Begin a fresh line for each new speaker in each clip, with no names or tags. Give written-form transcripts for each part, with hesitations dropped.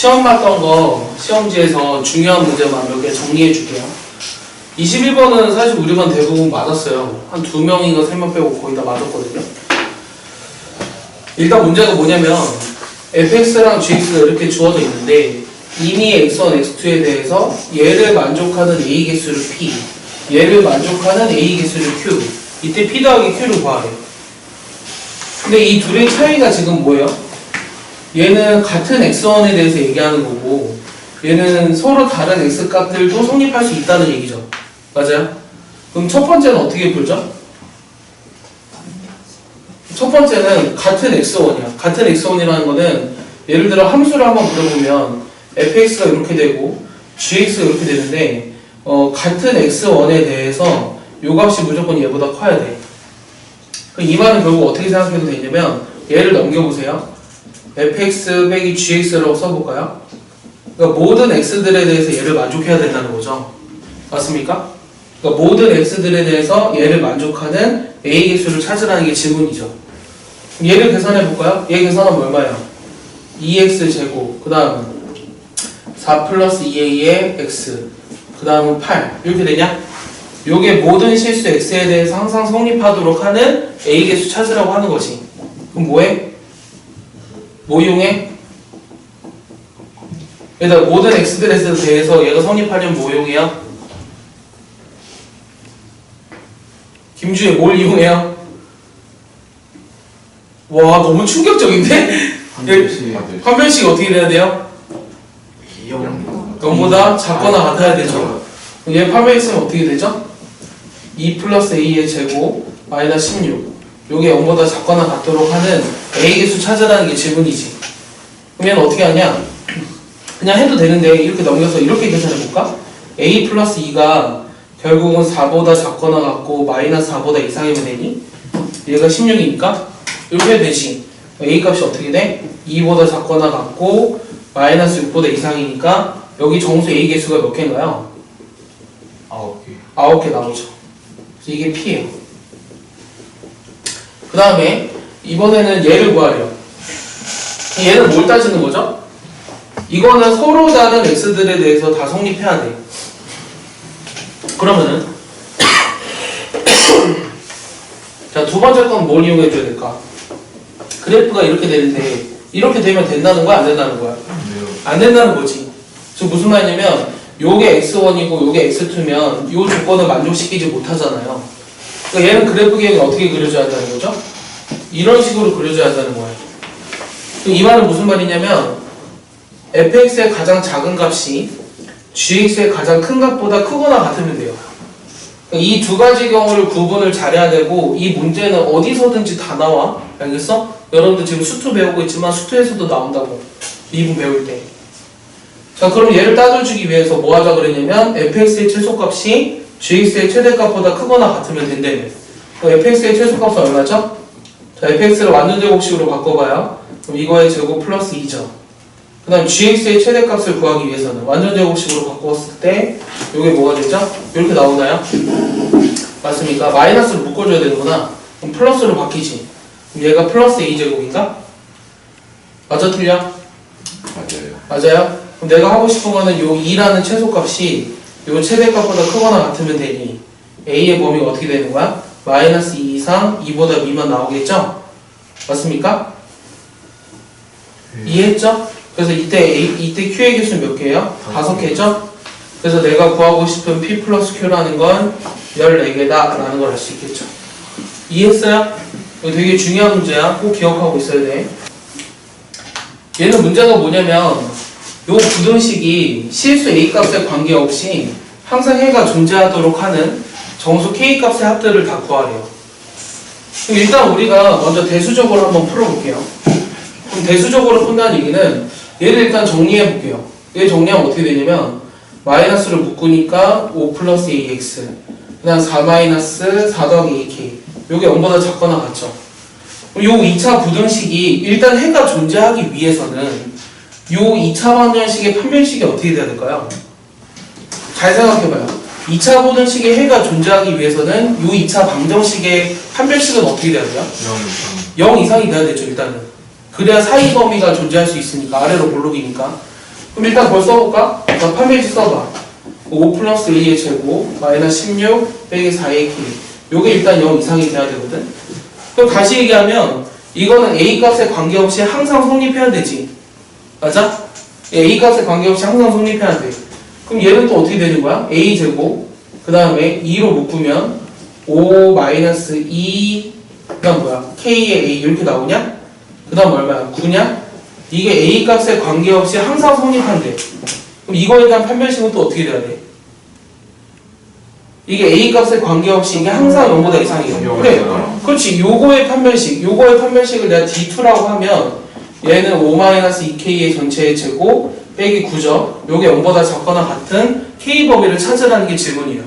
시험 봤던 거 시험지에서 중요한 문제만 몇 개 정리해 줄게요. 21번은 사실 우리 반 대부분 맞았어요. 한 2명인가 3명 빼고 거의 다 맞았거든요. 일단 문제가 뭐냐면 fx랑 gx가 이렇게 주어져 있는데 이미 x1, x2에 대해서 얘를 만족하는 a 개수를 p, 얘를 만족하는 a 개수를 q, 이때 p 더하기 q를 구하래. 근데 이 둘의 차이가 지금 뭐예요? 얘는 같은 x1에 대해서 얘기하는 거고 얘는 서로 다른 x값들도 성립할 수 있다는 얘기죠. 맞아요? 그럼 첫 번째는 어떻게 풀죠? 첫 번째는 같은 x1이야. 같은 x1이라는 거는 예를 들어 함수를 한번 물어보면 fx가 이렇게 되고 gx가 이렇게 되는데 같은 x1에 대해서 요 값이 무조건 얘보다 커야 돼. 그럼 이 말은 결국 어떻게 생각해도 되냐면 얘를 넘겨보세요. fx 빼기 gx라고 써볼까요? 그러니까 모든 x들에 대해서 얘를 만족해야 된다는 거죠. 맞습니까? 그러니까 모든 x들에 대해서 얘를 만족하는 a 개수를 찾으라는 게 질문이죠. 얘를 계산해 볼까요? 얘 계산하면 얼마예요? 2x 제곱, 그 다음은 4 플러스 2a의 x, 그 다음은 8 이렇게 되냐? 요게 모든 실수 x에 대해서 항상 성립하도록 하는 a 개수 찾으라고 하는 거지. 그럼 뭐해? 뭐 이용해? 일단 모든 x들에 대해서 얘가 성립하려면 뭐 이용해요? 김주혜 뭘 이용해요? 와 너무 충격적인데? 판별식이 어떻게 돼야 돼요? 0보다 작거나 같아야 되죠. 얘 판별했으면 어떻게 되죠? 2 플러스 a의 제곱 마이너스 16 요게 0보다 작거나 같도록 하는 a 개수 찾으라는 게 질문이지. 그러면 어떻게 하냐? 그냥 해도 되는데 이렇게 넘겨서 이렇게 계산해볼까? a 플러스 2가 결국은 4보다 작거나 같고 마이너스 4보다 이상이면 되니? 얘가 16이니까 이렇게 해도 되지. a 값이 어떻게 돼? 2보다 작거나 같고 마이너스 6보다 이상이니까 여기 정수 a 개수가 몇 개인가요?
9개.
9개 나오죠. 그래서 이게 p예요. 그 다음에 이번에는 얘를 구하래요. 얘는 뭘 따지는 거죠? 이거는 서로 다른 x들에 대해서 다 성립해야 돼. 그러면은 자, 두 번째 건 뭘 이용해 줘야 될까? 그래프가 이렇게 되는데 이렇게 되면 된다는 거야? 안 된다는 거야? 안 된다는 거지. 지금 무슨 말이냐면 요게 x1이고 요게 x2면 요 조건을 만족시키지 못하잖아요. 그러니까 얘는 그래프 계획을 어떻게 그려줘야 한다는 거죠? 이런 식으로 그려줘야 한다는 거예요. 이 말은 무슨 말이냐면 fx의 가장 작은 값이 gx의 가장 큰 값보다 크거나 같으면 돼요. 이 두 가지 경우를 구분을 잘해야 되고 이 문제는 어디서든지 다 나와. 알겠어? 여러분들 지금 수투 배우고 있지만 수투에서도 나온다고. 미분 배울 때. 자, 그럼 얘를 따져주기 위해서 뭐 하자 그랬냐면 fx의 최소값이 gx의 최대값보다 크거나 같으면 된다며. 그럼 fx의 최소값은 얼마죠? 자, fx를 완전제곱식으로 바꿔봐요. 그럼 이거의 제곱 플러스 2죠. 그 다음 gx의 최대값을 구하기 위해서는 완전제곱식으로 바꿨을 때 이게 뭐가 되죠? 이렇게 나오나요? 맞습니까? 마이너스로 묶어줘야 되는구나. 그럼 플러스로 바뀌지. 그럼 얘가 플러스 a제곱인가? 맞아 틀려?
맞아요.
맞아요? 그럼 내가 하고 싶은 거는 요 2라는 최소값이 요 최대값보다 크거나 같으면 되니 a의 범위가 어떻게 되는 거야? 마이너스 2 이상 2보다 미만 나오겠죠? 맞습니까? 이해했죠? 그래서 이때 q의 개수는 몇 개예요? 5개죠? 그래서 내가 구하고 싶은 p 플러스 q라는 건 14개다 라는 걸 알 수 있겠죠. 이해했어요? 이거 되게 중요한 문제야. 꼭 기억하고 있어야 돼. 얘는 문제가 뭐냐면 요 부등식이 실수 a 값에 관계없이 항상 해가 존재하도록 하는 정수 k 값의 합들을 다 구하래요. 그럼 일단 우리가 먼저 대수적으로 한번 풀어볼게요. 그럼 대수적으로 푼다는 얘기는 얘를 일단 정리해 볼게요. 얘 정리하면 어떻게 되냐면 마이너스를 묶으니까 5 플러스 ax 그 다음 4 마이너스 4 더하기 ak 요게 0보다 작거나 같죠. 요 2차 부등식이 일단 해가 존재하기 위해서는 요 2차 방정식의 판별식이 어떻게 돼야 될까요? 잘 생각해봐요. 2차 부등식의 해가 존재하기 위해서는 요 2차 방정식의 판별식은 어떻게 돼야 돼요? 0 이상이 돼야 되죠. 일단은 그래야 사이 범위가 존재할 수 있으니까. 아래로 볼록이니까. 그럼 일단 그걸 써볼까? 자, 판별식 써봐. 5 플러스 A의 제곱 마이너스 16 빼기 4Ak 요게 일단 0 이상이 돼야 되거든. 그럼 다시 얘기하면 이거는 A 값에 관계없이 항상 성립해야 되지. 맞아? A 값에 관계없이 항상 성립해야 돼. 그럼 얘는 또 어떻게 되는 거야? A 제곱 그 다음에 2로 묶으면 5 마이너스 2 그 다음 뭐야? K의 A 이렇게 나오냐? 그 다음 얼마야? 9냐? 이게 A 값에 관계없이 항상 성립한대. 그럼 이거에 대한 판별식은 또 어떻게 돼야 돼? 이게 A 값에 관계없이 이게 항상 0보다 이상이에요. 그래. 그렇지. 요거의 판별식을 내가 D2라고 하면 얘는 5-2K의 전체의 제곱 빼기 9죠. 요게 0보다 작거나 같은 K 범위를 찾으라는 게 질문이에요.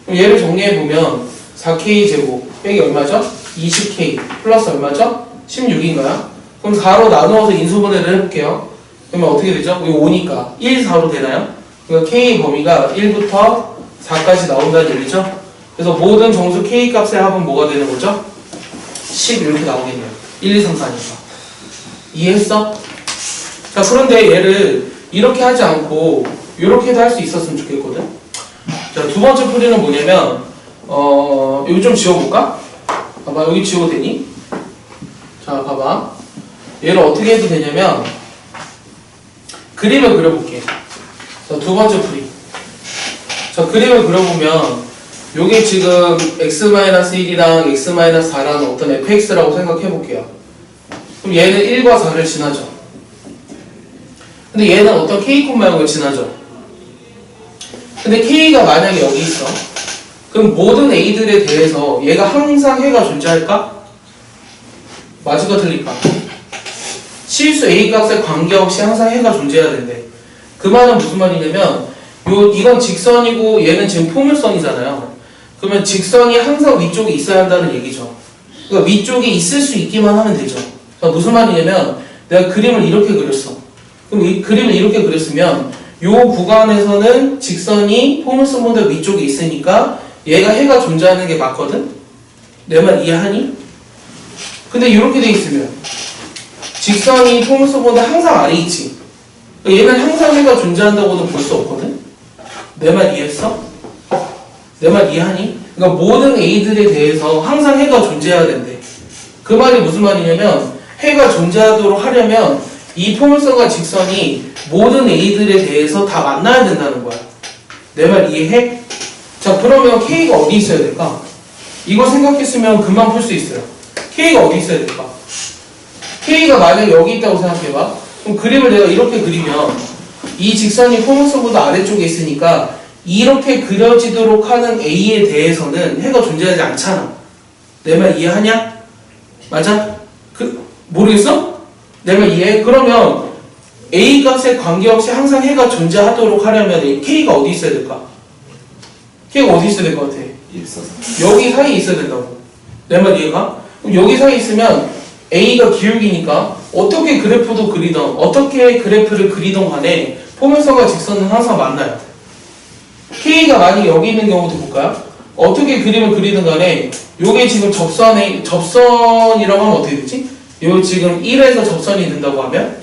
그럼 얘를 정리해보면 4K 제곱 빼기 얼마죠? 20K 플러스 얼마죠? 16인가요? 그럼 4로 나누어서 인수분해를 해볼게요. 그러면 어떻게 되죠? 이거 5니까 1, 4로 되나요? 그러니까 K 범위가 1부터 4까지 나온다는 얘기죠? 그래서 모든 정수 K 값의 합은 뭐가 되는 거죠? 10 이렇게 나오겠네요. 1, 2, 3, 4니까. 이해했어? 자, 그런데 얘를 이렇게 하지 않고 이렇게도 할 수 있었으면 좋겠거든? 자, 두 번째 풀이는 뭐냐면 여기 좀 지워볼까? 봐봐, 여기 지워도 되니? 자, 봐봐. 얘를 어떻게 해도 되냐면 그림을 그려볼게. 자, 두 번째 풀이. 자, 그림을 그려보면 요게 지금 x-1이랑 x-4라는 어떤 fx라고 생각해볼게요. 그럼 얘는 1과 4를 지나죠. 근데 얘는 어떤 k 콤마형을 지나죠. 근데 k가 만약에 여기 있어. 그럼 모든 a들에 대해서 얘가 항상 해가 존재할까? 맞을까 틀릴까? 실수 a 값에 관계없이 항상 해가 존재해야 된대. 그 말은 무슨 말이냐면 이건 직선이고 얘는 지금 포물선이잖아요. 그러면 직선이 항상 위쪽에 있어야 한다는 얘기죠. 그러니까 위쪽에 있을 수 있기만 하면 되죠. 그러니까 무슨 말이냐면 내가 그림을 이렇게 그렸어. 그럼 이 그림을 이렇게 그렸으면 이 구간에서는 직선이 포물선보다 위쪽에 있으니까 얘가 해가 존재하는 게 맞거든? 내 말 이해하니? 근데 이렇게 돼 있으면 직선이 포물선보다 항상 아래 있지. 얘는 항상 해가 존재한다고는 볼 수 없거든? 내 말 이해했어? 내 말 이해하니? 그러니까 모든 A들에 대해서 항상 해가 존재해야 된대. 그 말이 무슨 말이냐면 해가 존재하도록 하려면 이 포물선과 직선이 모든 A들에 대해서 다 만나야 된다는 거야. 내 말 이해해? 자, 그러면 K가 어디 있어야 될까? 이거 생각했으면 금방 풀 수 있어요. K가 어디 있어야 될까? K가 만약에 여기 있다고 생각해봐. 그럼 그림을 내가 이렇게 그리면 이 직선이 포물선보다 아래쪽에 있으니까 이렇게 그려지도록 하는 A에 대해서는 해가 존재하지 않잖아. 내 말 이해하냐? 맞아? 모르겠어? 내 말 이해해? 그러면 A 값에 관계없이 항상 해가 존재하도록 하려면 K가 어디 있어야 될까? K가 어디 있어야 될 것 같아? 여기 사이에 있어야 된다고. 내 말 이해가? 그럼 여기 사이에 있으면 A가 기울기니까 어떻게 그래프도 그리던 어떻게 그래프를 그리던 간에 포물선과 직선은 항상 만나요. K가 만약에 여기 있는 경우도 볼까요? 어떻게 그림을 그리든 간에 요게 지금 접선이라고 하면 어떻게 되지? 요 지금 1에서 접선이 된다고 하면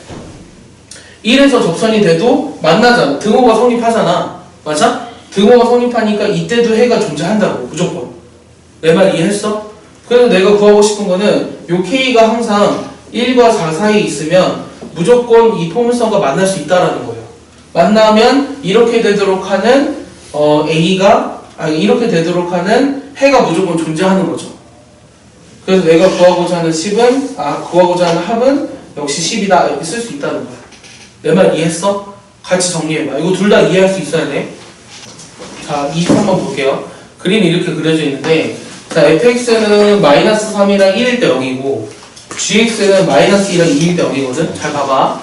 1에서 접선이 돼도 만나잖아. 등호가 성립하잖아. 맞아? 등호가 성립하니까 이때도 해가 존재한다고 무조건. 내 말 이해했어? 그래서 내가 구하고 싶은 거는 요 K가 항상 1과 4 사이에 있으면 무조건 이 포물선과 만날 수 있다라는 거예요. 만나면 이렇게 되도록 하는 이렇게 되도록 하는 해가 무조건 존재하는 거죠. 그래서 내가 구하고자 하는 합은 역시 10이다 이렇게 쓸 수 있다는 거야. 내 말 이해했어? 같이 정리해봐. 이거 둘 다 이해할 수 있어야 돼. 자, 23번 볼게요. 그림이 이렇게 그려져 있는데 자, fx는 마이너스 3이랑 1일 때 0이고 gx는 마이너스 2랑 2일 때 0이거든? 잘 봐봐.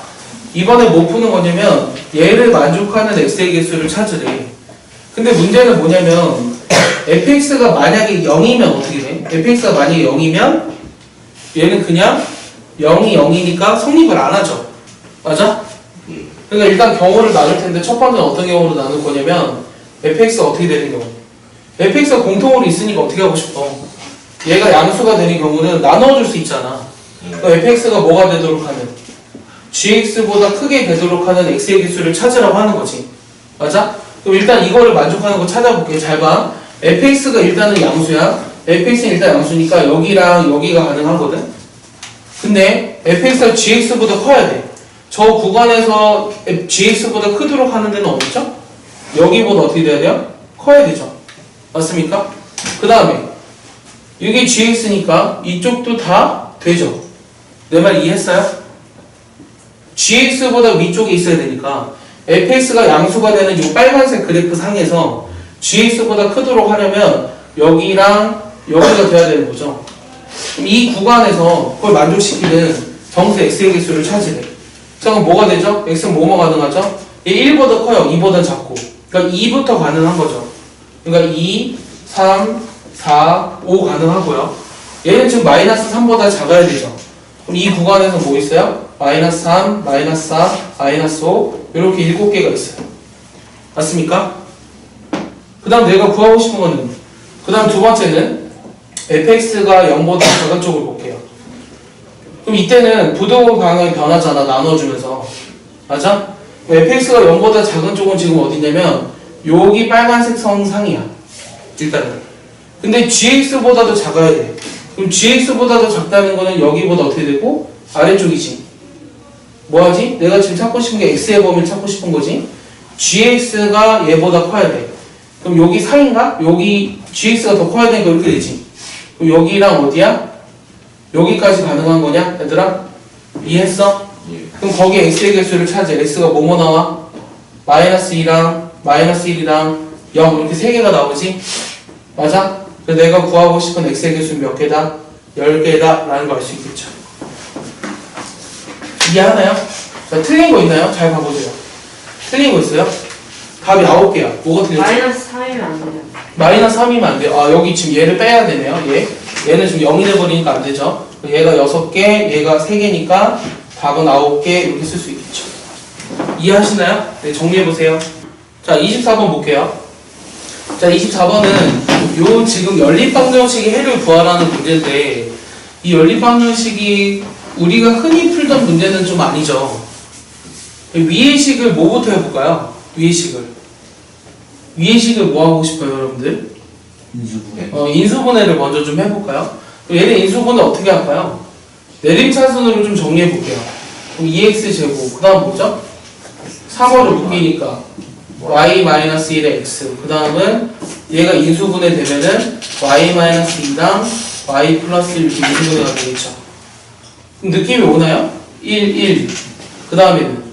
이번에 뭐 푸는 거냐면 얘를 만족하는 x의 개수를 찾으래. 근데 문제는 뭐냐면 fx가 만약에 0이면 어떻게 돼? fx가 만약에 0이면 얘는 그냥 0이 0이니까 성립을 안 하죠. 맞아? 그러니까 일단 경우를 나눌 텐데 첫 번째는 어떤 경우로 나눌 거냐면 fx가 어떻게 되는 경우? fx가 공통으로 있으니까 어떻게 하고 싶어? 얘가 양수가 되는 경우는 나눠줄 수 있잖아. 그러니까 fx가 뭐가 되도록 하는? gx보다 크게 되도록 하는 x의 개수를 찾으라고 하는 거지. 맞아? 그럼 일단 이거를 만족하는 거 찾아볼게. 잘 봐. fx가 일단은 양수야. fx는 일단 양수니까 여기랑 여기가 가능하거든. 근데 fx가 gx보다 커야 돼. 저 구간에서 gx보다 크도록 하는 데는 어디죠? 여기보다 어떻게 돼야 돼요? 커야 되죠. 맞습니까? 그 다음에 이게 gx니까 이쪽도 다 되죠. 내 말 이해했어요? gx보다 위쪽에 있어야 되니까 fx가 양수가 되는 이 빨간색 그래프 상에서 gx보다 크도록 하려면 여기랑 여기가 돼야 되는 거죠. 그럼 이 구간에서 그걸 만족시키는 정수 x의 개수를 찾으래. 자, 그럼 뭐가 되죠? x는 뭐뭐 가능하죠? 얘 1보다 커요. 2보다 작고. 그러니까 2부터 가능한 거죠. 그러니까 2, 3, 4, 5 가능하고요. 얘는 지금 마이너스 3보다 작아야 되죠. 그럼 이 구간에서 뭐 있어요? 마이너스 3, 마이너스 4, 마이너스 5 이렇게 7개가 있어요. 맞습니까? 그 다음 내가 구하고 싶은 거는 그 다음 두 번째는 fx가 0보다 작은 쪽을 볼게요. 그럼 이때는 부등호 방향이 변하잖아. 나눠주면서. 맞아? fx가 0보다 작은 쪽은 지금 어디냐면 여기 빨간색 선 상이야. 일단은. 근데 gx보다도 작아야 돼. 그럼 gx보다도 작다는 거는 여기보다 어떻게 되고? 아래쪽이지. 뭐하지? 내가 지금 찾고 싶은 게 x의 범위를 찾고 싶은 거지. gx가 얘보다 커야 돼. 그럼 여기 4인가? 여기 gx가 더 커야 되니까 이렇게 되지. 그럼 여기랑 어디야? 여기까지 가능한 거냐? 얘들아? 이해했어?
예.
그럼 거기 x의 개수를 찾아. x가 뭐뭐 나와? 마이너스 2랑 마이너스 1이랑 0 이렇게 3개가 나오지? 맞아? 그래서 내가 구하고 싶은 x의 개수는 몇 개다? 10개다 라는 걸 알 수 있겠죠. 이해하나요? 자, 틀린 거 있나요? 잘 봐보세요. 틀린 거 있어요? 답이 9개야. 뭐가 틀렸지?
마이너스 3이면 안 돼요.
마이너스 3이면 안 돼요. 아, 여기 지금 얘를 빼야 되네요. 얘는 지금 0이 돼버리니까 안 되죠. 얘가 6개, 얘가 3개니까 답은 9개 이렇게 쓸 수 있겠죠. 이해하시나요? 네, 정리해보세요. 자, 24번 볼게요. 자, 24번은 요 지금 연립방정식의 해를 구하라는 문제인데 이 연립방정식이 우리가 흔히 풀던 문제는 좀 아니죠. 위의 식을 뭐부터 해볼까요? 위의 식을 뭐 하고 싶어요, 여러분들?
인수분해.
인수분해를 먼저 좀 해볼까요? 얘는 인수분해 어떻게 할까요? 내림차순으로 좀 정리해볼게요. 그럼 2x제곱, 그 다음 뭐죠? 3월을 묶이니까 y-1의 x, 그 다음은 얘가 인수분해 되면은 y-2랑 y 플러스 1 이렇게 인수분해가 되겠죠. 그럼 느낌이 오나요? 1, 1. 그 다음에는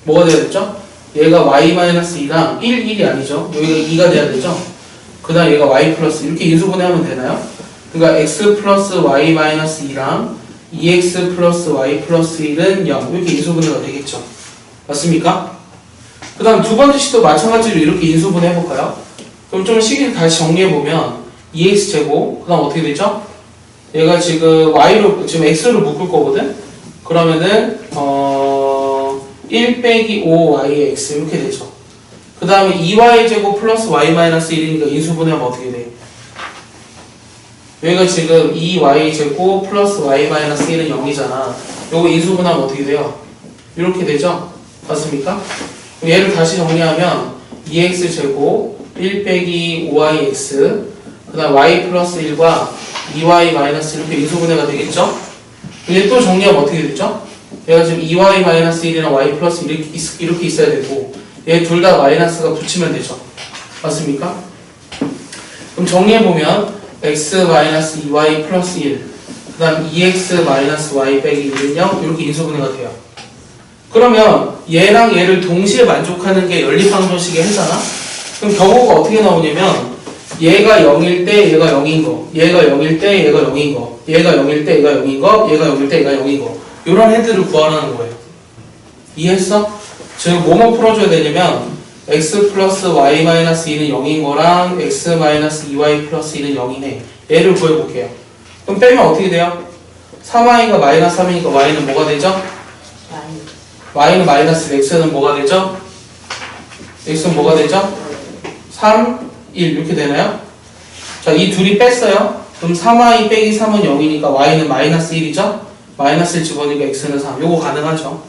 뭐가 돼야 되죠? 얘가 y-2랑 1, 1이 아니죠. 여기가 2가 돼야 되죠. 그 다음 얘가 y 플러스 이렇게 인수분해하면 되나요? 그러니까 x 플러스 y-2랑 2x 플러스 y 플러스 1은 0 이렇게 인수분해가 되겠죠. 맞습니까? 그 다음 두 번째 식도 마찬가지로 이렇게 인수분해 해볼까요? 그럼 좀 식을 다시 정리해보면 2x제곱 그 다음 어떻게 되죠? 얘가 지금 y로 지금 x로 묶을 거거든? 그러면은 1 빼기 5y의 x 이렇게 되죠. 그 다음에 2y제곱 플러스 y-1이니까 인수분해하면 어떻게 돼? 여기가 지금 2y제곱 플러스 y-1은 0이잖아. 요거 인수분해하면 어떻게 돼요? 이렇게 되죠? 맞습니까? 그럼 얘를 다시 정리하면 2x제곱 1 빼기 5yx 그 다음 y 플러스 1과 2y 마이너스 이렇게 인수분해가 되겠죠? 얘 또 정리하면 어떻게 되죠? 얘가 지금 2y 마이너스 1이랑 y 플러스 1 이렇게 있어야 되고 얘 둘 다 마이너스가 붙이면 되죠. 맞습니까? 그럼 정리해보면 x 마이너스 2y 플러스 1 그 다음 2x 마이너스 y 빼기 1은 0 이렇게 인수분해가 돼요. 그러면 얘랑 얘를 동시에 만족하는 게 연립방정식의 해잖아? 그럼 경우가 어떻게 나오냐면 얘가 0일 때 얘가 0인 거, 얘가 0일 때 얘가 0인 거, 얘가 0일 때 얘가 0인 거, 얘가 0일 때 얘가 0인 거 이런 헤드를 구하라는 거예요. 이해했어? 즉 뭐뭐 풀어줘야 되냐면 x 플러스 y 마이너스 2는 0인 거랑 x 마이너스 2y 플러스 2는 0이네. 얘를 구해볼게요. 그럼 빼면 어떻게 돼요? 3y가 마이너스 3이니까 y는 뭐가 되죠? y는 마이너스 x는 뭐가 되죠? x는 뭐가 되죠? 3, 1 이렇게 되나요? 자, 이 둘이 뺐어요. 그럼 3y 빼기 3은 0이니까 y는 마이너스 1이죠? 마이너스를 집어넣으니까 x는 3. 요거 가능하죠.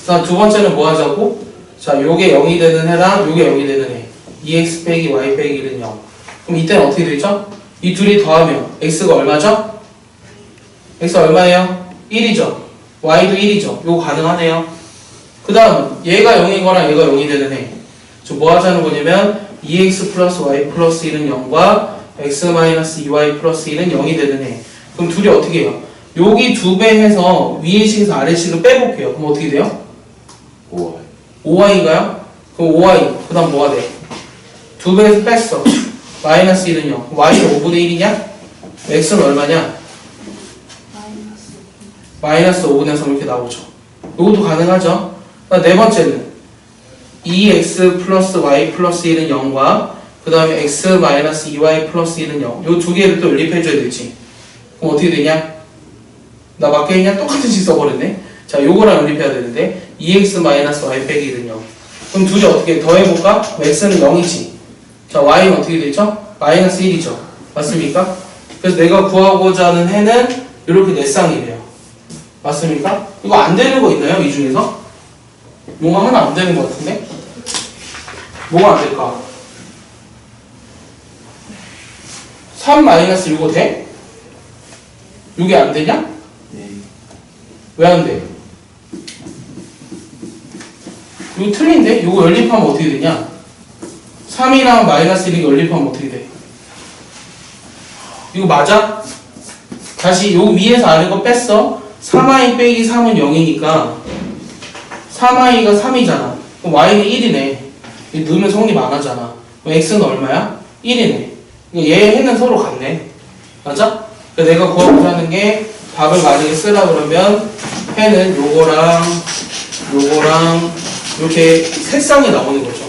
자, 두 번째는 뭐 하자고? 자, 요게 0이 되는 해랑 요게 0이 되는 해. 2x 빼기 y 빼기 1은 0. 그럼 이때는 어떻게 되죠? 이 둘이 더하면 x가 얼마죠? x가 얼마예요? 1이죠. y도 1이죠. 요거 가능하네요. 그 다음 얘가 0이거나 얘가 0이 되는 해. 좀 뭐 하자는 거냐면 2x 플러스 y 플러스 1은 0과 x 마이너스 2y 플러스 1은 0이 되는 해. 그럼 둘이 어떻게 해요? 여기 2배 해서 위의 식에서 아래 식을 빼볼게요. 그럼 어떻게 돼요?
5y.
5y가요? 그럼 5y. 그 다음 뭐가 돼? 2배에서 뺐어. 마이너스 1은 0. y는 5분의 1이냐? x는 얼마냐? 마이너스 5분의 3 이렇게 나오죠. 이것도 가능하죠. 네 번째는 2x 플러스 y 플러스 1은 0과 그 다음에 x 마이너스 2y 플러스 1은 0. 요 두 개를 또 연립해줘야 되지. 그럼 어떻게 되냐? 나 맞겠냐? 똑같은 식 써버렸네. 자, 요거랑 연립해야 되는데 2x 마이너스 y 빼기 1은 0. 그럼 둘이 어떻게 더해볼까? x는 0이지. 자, y는 어떻게 되죠? 마이너스 1이죠. 맞습니까? 그래서 내가 구하고자 하는 해는 이렇게 네 쌍이래요. 맞습니까? 이거 안 되는 거 있나요? 이 중에서? 뭐가 하나 안 되는 거 같은데? 뭐가 안 될까? 3 마이너스 이거 돼? 이게 안 되냐?
네.
왜 안 돼? 이거 틀린데? 이거 연립하면 어떻게 되냐? 3이랑 마이너스 1이 연립하면 어떻게 돼? 이거 맞아? 다시 요 위에서 아래 거 뺐어. 3i 빼기 3은 0이니까 3i가 3이잖아. 그럼 y는 1이네. 넣으면 성립 안 하잖아. 그럼 x는 얼마야? 1이네. 얘 해는 서로 같네. 맞아? 그래서 내가 구하고자 하는 게 답을 만약에 쓰라 그러면 해는 요거랑 이렇게 세 쌍이 나오는 거죠.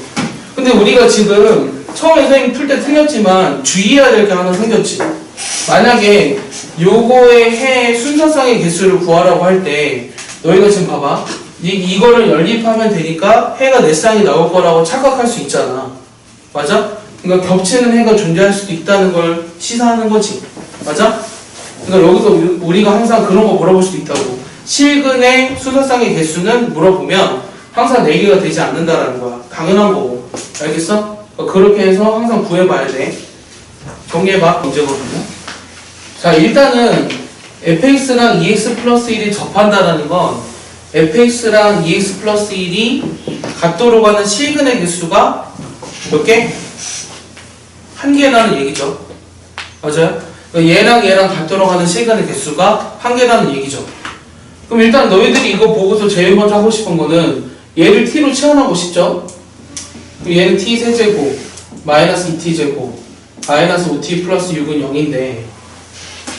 근데 우리가 지금 처음에 선생님 풀 때 틀렸지만 주의해야 될 게 하나 생겼지. 만약에 요거의 해 순서상의 개수를 구하라고 할 때 너희가 지금 봐봐. 이거를 연립하면 되니까 해가 4쌍이 나올 거라고 착각할 수 있잖아. 맞아? 그러니까 겹치는 해가 존재할 수도 있다는 걸 시사하는 거지. 맞아? 그러니까 여기서 우리가 항상 그런 거 물어볼 수도 있다고. 실근의 순서상의 개수는 물어보면 항상 4개가 되지 않는다라는 거야. 당연한 거고. 알겠어? 그러니까 그렇게 해서 항상 구해봐야 돼. 정리해봐. 문제거든요. 자, 일단은 fx랑 2x 플러스 1이 접한다라는 건 fx랑 2x 플러스 1이 같도록 하는 실근의 개수가 몇 개? 1개라는 얘기죠. 맞아요? 그러니까 얘랑 같도록 하는 실근의 개수가 1개라는 얘기죠. 그럼 일단 너희들이 이거 보고서 제일 먼저 하고 싶은 거는 얘를 t로 치환하고 싶죠? 얘는 t 세제곱 마이너스 2t제곱 마이너스 5t 플러스 6은 0인데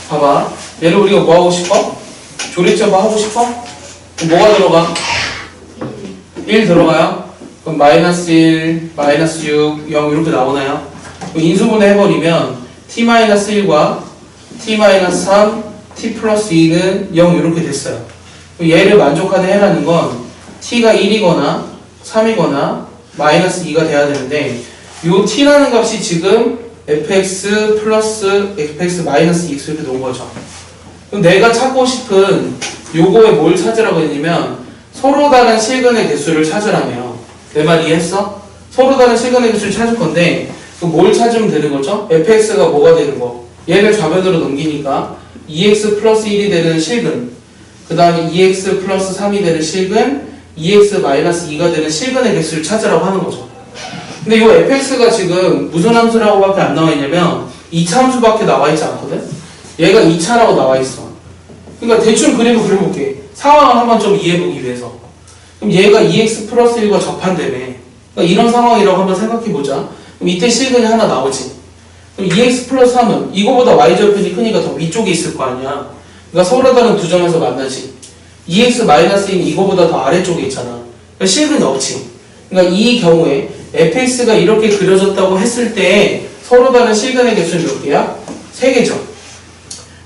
봐봐. 얘를 우리가 뭐 하고 싶어? 조립제법 하고 싶어? 그럼 뭐가 들어가? 1 들어가요? 그럼 마이너스 1, 마이너스 6, 0 이렇게 나오나요? 그럼 인수분해 해버리면 t-1과 t-3, t 플러스 2는 0 이렇게 됐어요. 그럼 얘를 만족하는 해라는 건 t가 1이거나 3이거나 마이너스 2가 돼야 되는데 요 t라는 값이 지금 fx 플러스 fx 마이너스 2x 이렇게 놓은 거죠. 그럼 내가 찾고 싶은 요거에 뭘 찾으라고 했냐면 서로 다른 실근의 개수를 찾으라며. 내 말 이해했어? 서로 다른 실근의 개수를 찾을 건데 그럼 뭘 찾으면 되는 거죠? fx가 뭐가 되는 거? 얘를 좌변으로 넘기니까 2x 플러스 1이 되는 실근, 그 다음에 2x 플러스 3이 되는 실근, 2x 마이너스 2가 되는 실근의 개수를 찾으라고 하는 거죠. 근데 이 fx가 지금 무슨 함수라고 밖에 안 나와 있냐면 2차 함수밖에 나와 있지 않거든? 얘가 2차라고 나와 있어. 그러니까 대충 그림을 그려볼게. 상황을 한번 좀 이해해보기 위해서. 그럼 얘가 2x 플러스 1과 접한다며. 그러니까 이런 상황이라고 한번 생각해보자. 그럼 이때 실근이 하나 나오지. 그럼 2x 플러스 3은 이거보다 y절편이 크니까 더 위쪽에 있을 거 아니야. 그러니까 서로 다른 두 점에서 만나지. 2x 마이너스 2는 이거보다 더 아래쪽에 있잖아. 그러니까 실근이 없지. 그러니까 이 경우에 fx가 이렇게 그려졌다고 했을 때 서로 다른 실근의 개수는 몇 개야? 3개죠.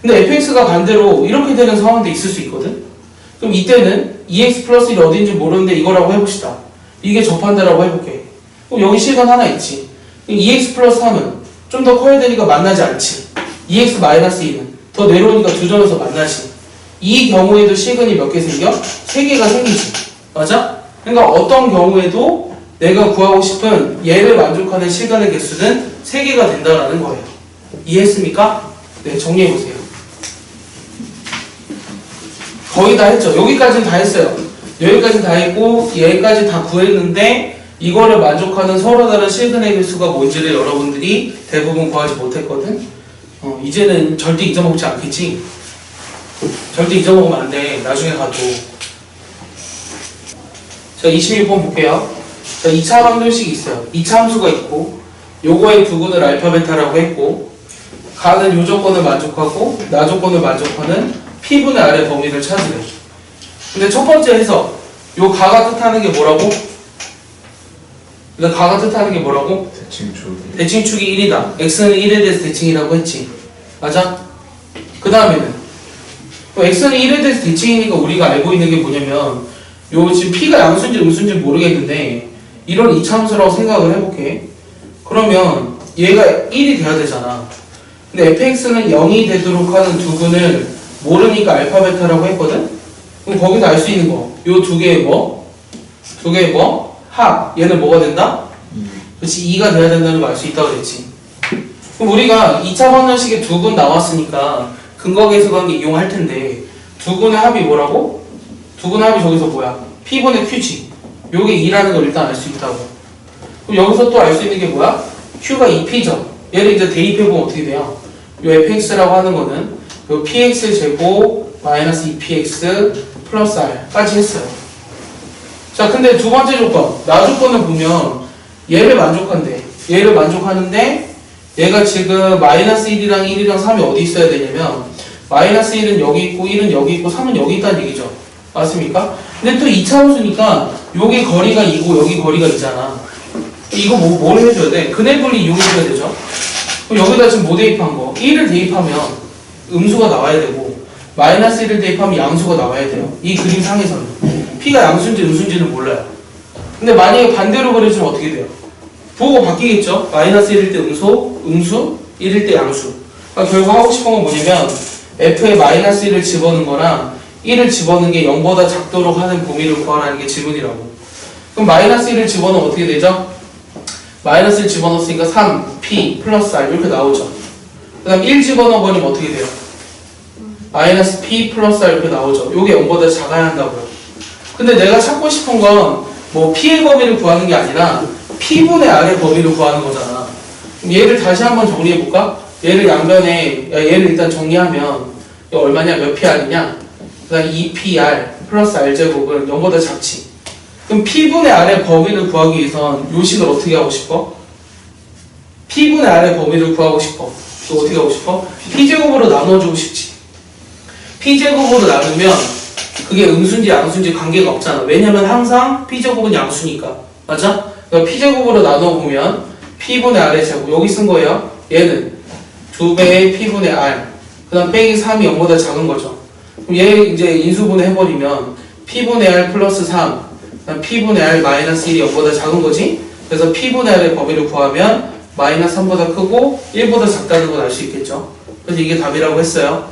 근데 fx가 반대로 이렇게 되는 상황도 있을 수 있거든? 그럼 이때는 2x 플러스 1이 어딘지 모르는데 이거라고 해봅시다. 이게 접한다라고 해볼게. 그럼 여기 실근 하나 있지. 2x 플러스 3은 좀 더 커야 되니까 만나지 않지. 2x 마이너스 2는 더 내려오니까 두 점에서 만나지. 이 경우에도 시그널이 몇 개 생겨? 3개가 생기지. 맞아? 그러니까 어떤 경우에도 내가 구하고 싶은 얘를 만족하는 시그널 개수는 3개가 된다라는 거예요. 이해했습니까? 네, 정리해보세요. 거의 다 했죠. 여기까지는 다 했어요. 여기까지 다 했고 얘까지 다 구했는데 이거를 만족하는 서로 다른 시그널 개수가 뭔지를 여러분들이 대부분 구하지 못했거든. 이제는 절대 잊어먹지 않겠지? 절대 잊어먹으면 안 돼. 나중에 가도. 자, 26번 볼게요. 자, 2차 방정식이 있어요. 2차 함수가 있고 요거의 두근을 알파 베타라고 했고 가는 요 조건을 만족하고 나 조건을 만족하는 P분의 R의 범위를 찾으래. 근데 첫 번째 해석 요 가가 뜻하는 게 뭐라고? 그러니까 가가 뜻하는 게 뭐라고?
대칭축.
대칭축이 1이다. x는 1에 대해서 대칭이라고 했지. 맞아? 그 다음에는 x는 1에 대해서 대칭이니까 우리가 알고 있는 게 뭐냐면 요 지금 p가 양수인지 음수인지 모르겠는데 이런 이차함수라고 생각을 해볼게. 그러면 얘가 1이 돼야 되잖아. 근데 fx는 0이 되도록 하는 두근을 모르니까 알파 베타라고 했거든? 그럼 거기서 알 수 있는 거 요 두 개의 뭐? 두 개의 뭐? 합. 얘는 뭐가 된다? 그렇지, 2가 돼야 된다는 걸 알 수 있다고 그랬지. 그럼 우리가 2차 방정식에 두근 나왔으니까 근거 계수관계 이용할 텐데 두근의 합이 뭐라고? 두근의 합이 저기서 뭐야? P분의 Q지. 요게 2라는 걸 일단 알 수 있다고. 그럼 여기서 또 알 수 있는 게 뭐야? Q가 2P죠. 얘를 이제 대입해보면 어떻게 돼요? 요 fx라고 하는 거는 요 px 제곱 마이너스 2px 플러스 r까지 했어요. 자, 근데 두 번째 조건, 나 조건을 보면 얘를 만족한대. 얘를 만족하는데 얘가 지금 마이너스 1이랑 1이랑 3이 어디 있어야 되냐면 마이너스 1은 여기 있고 1은 여기 있고 3은 여기 있다는 얘기죠. 맞습니까? 근데 또 2차 함수니까 여기 거리가 2고 여기 거리가 있잖아. 이거 뭘 해줘야 돼? 근해 분리 이용해줘야 되죠. 그럼 여기다 지금 뭐 대입한 거? 1을 대입하면 음수가 나와야 되고 마이너스 1을 대입하면 양수가 나와야 돼요. 이 그림상에서는 P가 양수인지 음수인지는 몰라요. 근데 만약에 반대로 그려주면 어떻게 돼요? 부호가 바뀌겠죠? 마이너스 1일 때 음수 1일 때 양수. 그러니까 결국 하고 싶은 건 뭐냐면 F에 마이너스 1을 집어넣은 거랑 1을 집어넣은 게 0보다 작도록 하는 범위를 구하라는 게 질문이라고. 그럼 마이너스 1을 집어넣으면 어떻게 되죠? 마이너스 1 집어넣었으니까 3P 플러스 R 이렇게 나오죠. 그 다음 1 집어넣어버리면 어떻게 돼요? 마이너스 P 플러스 R 이렇게 나오죠. 요게 0보다 작아야 한다고요. 근데 내가 찾고 싶은 건 뭐 P의 범위를 구하는 게 아니라 P분의 R의 범위를 구하는 거잖아. 그럼 얘를 다시 한번 정리해볼까? 얘를 양변에, 얘를 일단 정리하면 이거 얼마냐? 몇 PR이냐? 그 다음 2PR 플러스 R제곱은 0보다 작지. 그럼 P분의 R의 범위를 구하기 위해선 요 식을 어떻게 하고 싶어? P분의 R의 범위를 구하고 싶어. 또 어떻게 하고 싶어? P제곱으로 나눠주고 싶지. P제곱으로 나누면 그게 음수인지 양수인지 관계가 없잖아. 왜냐면 항상 P제곱은 양수니까. 맞아? 그러니까 P제곱으로 나눠보면 P분의 R의 제곱. 여기 쓴 거예요. 얘는 2배의 P분의 R. 그 다음 빼기 3이 0보다 작은 거죠. 그럼 얘 이제 인수분해 해버리면 P분의 R 플러스 3. P분의 R 마이너스 1이 0보다 작은 거지? 그래서 P분의 R의 범위를 구하면 마이너스 3보다 크고 1보다 작다는 걸 알 수 있겠죠? 그래서 이게 답이라고 했어요.